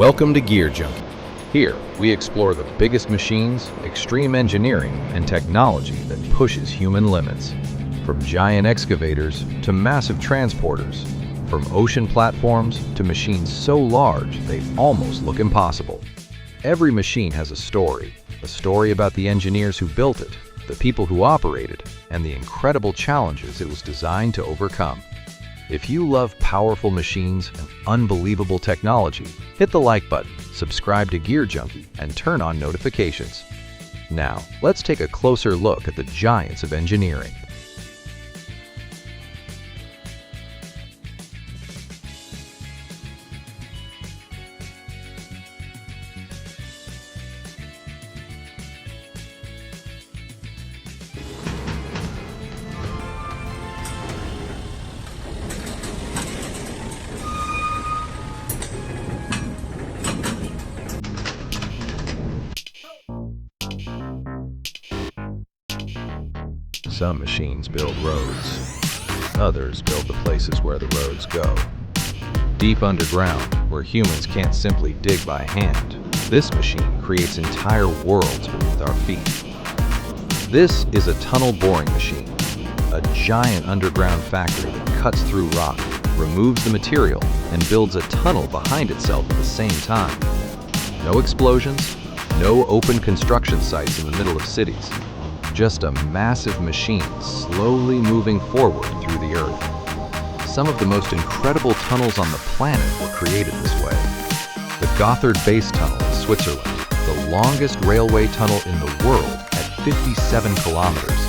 Welcome to Gear Junkie. Here, we explore the biggest machines, extreme engineering, and technology that pushes human limits. From giant excavators to massive transporters, from ocean platforms to machines so large they almost look impossible. Every machine has a story about the engineers who built it, the people who operate it, and the incredible challenges it was designed to overcome. If you love powerful machines and unbelievable technology, hit the like button, subscribe to Gear Junkie, and turn on notifications. Now, let's take a closer look at the giants of engineering. Some machines build roads. Others build the places where the roads go. Deep underground, where humans can't simply dig by hand, this machine creates entire worlds beneath our feet. This is a tunnel boring machine, a giant underground factory that cuts through rock, removes the material, and builds a tunnel behind itself at the same time. No explosions, no open construction sites in the middle of cities. Just a massive machine slowly moving forward through the earth. Some of the most incredible tunnels on the planet were created this way. The Gotthard Base Tunnel in Switzerland, the longest railway tunnel in the world at 57 kilometers.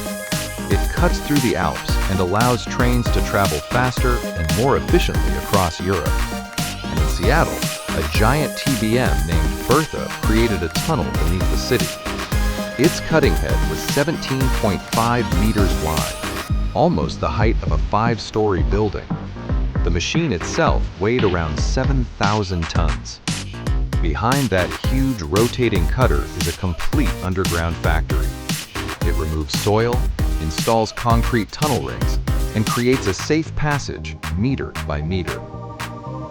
It cuts through the Alps and allows trains to travel faster and more efficiently across Europe. And in Seattle, a giant TBM named Bertha created a tunnel beneath the city. Its cutting head was 17.5 meters wide, almost the height of a 5-story building. The machine itself weighed around 7,000 tons. Behind that huge rotating cutter is a complete underground factory. It removes soil, installs concrete tunnel rings, and creates a safe passage meter by meter.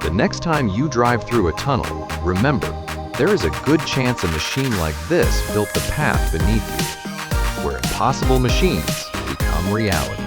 The next time you drive through a tunnel, remember, there is a good chance a machine like this built the path beneath you, where impossible machines become reality.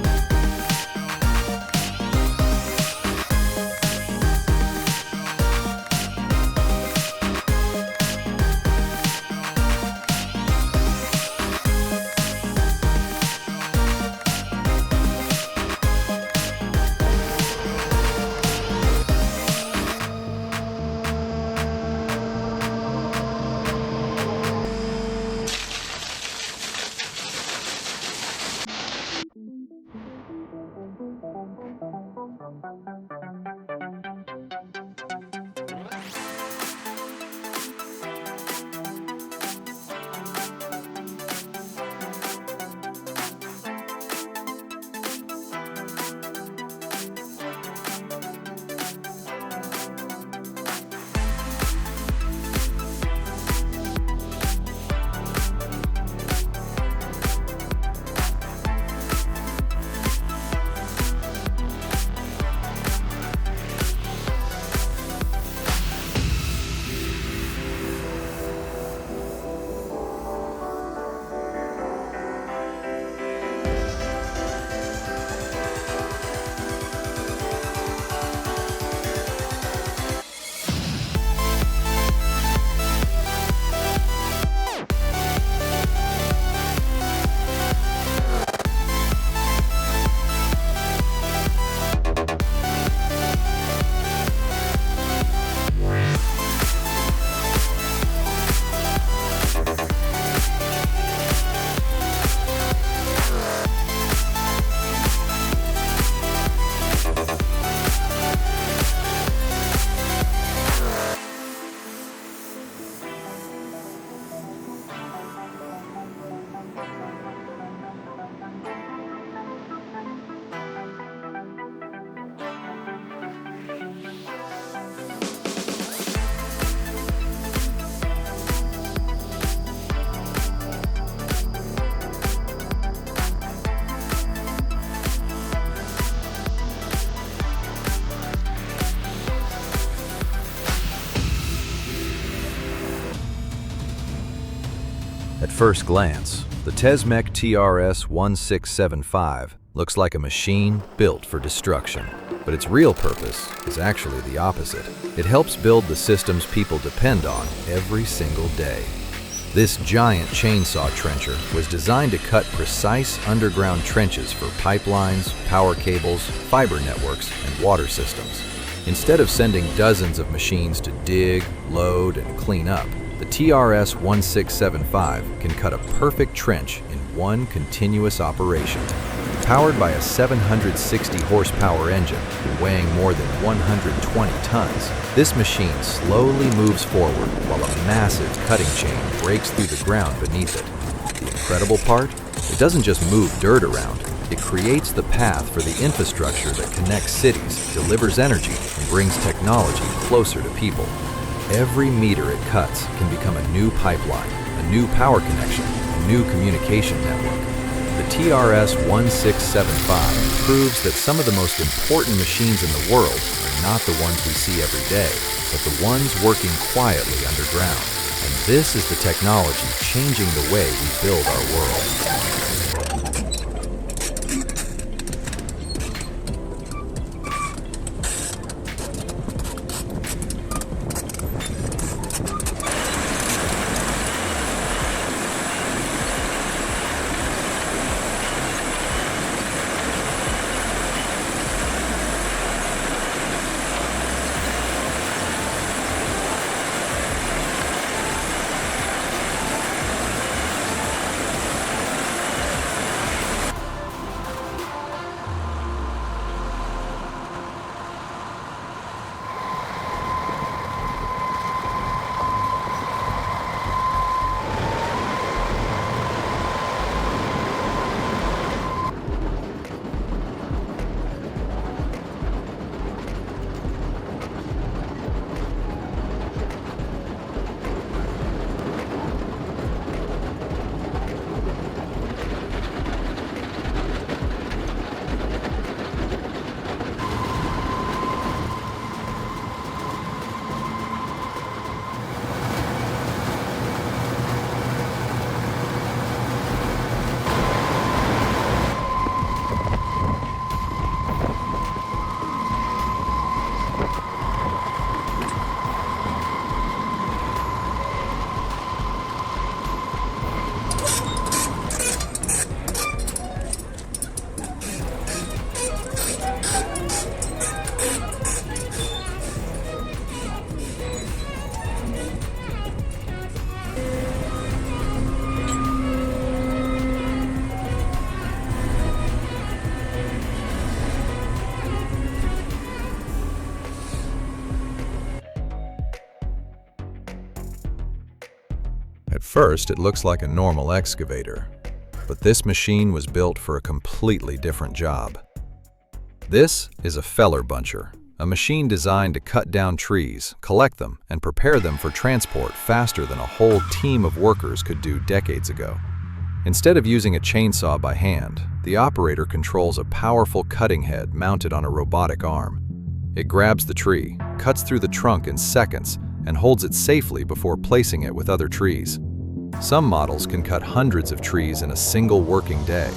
first glance, the Tesmec TRS-1675 looks like a machine built for destruction. But its real purpose is actually the opposite. It helps build the systems people depend on every single day. This giant chainsaw trencher was designed to cut precise underground trenches for pipelines, power cables, fiber networks, and water systems. Instead of sending dozens of machines to dig, load, and clean up, the TRS-1675 can cut a perfect trench in one continuous operation. Powered by a 760 horsepower engine weighing more than 120 tons, this machine slowly moves forward while a massive cutting chain breaks through the ground beneath it. The incredible part? It doesn't just move dirt around, it creates the path for the infrastructure that connects cities, delivers energy, and brings technology closer to people. Every meter it cuts can become a new pipeline, a new power connection, a new communication network. The TRS-1675 proves that some of the most important machines in the world are not the ones we see every day, but the ones working quietly underground. And this is the technology changing the way we build our world. At first, it looks like a normal excavator, but this machine was built for a completely different job. This is a feller buncher, a machine designed to cut down trees, collect them, and prepare them for transport faster than a whole team of workers could do decades ago. Instead of using a chainsaw by hand, the operator controls a powerful cutting head mounted on a robotic arm. It grabs the tree, cuts through the trunk in seconds, and holds it safely before placing it with other trees. Some models can cut hundreds of trees in a single working day.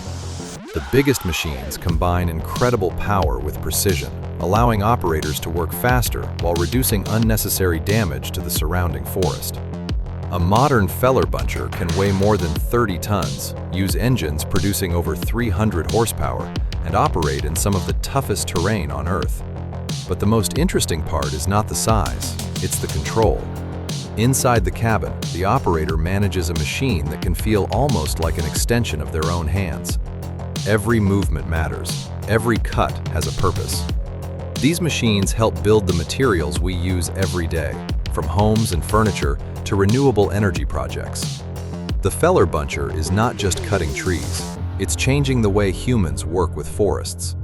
The biggest machines combine incredible power with precision, allowing operators to work faster while reducing unnecessary damage to the surrounding forest. A modern feller buncher can weigh more than 30 tons, use engines producing over 300 horsepower, and operate in some of the toughest terrain on Earth. But the most interesting part is not the size, it's the control. Inside the cabin, the operator manages a machine that can feel almost like an extension of their own hands. Every movement matters. Every cut has a purpose. These machines help build the materials we use every day, from homes and furniture to renewable energy projects. The feller buncher is not just cutting trees, it's changing the way humans work with forests.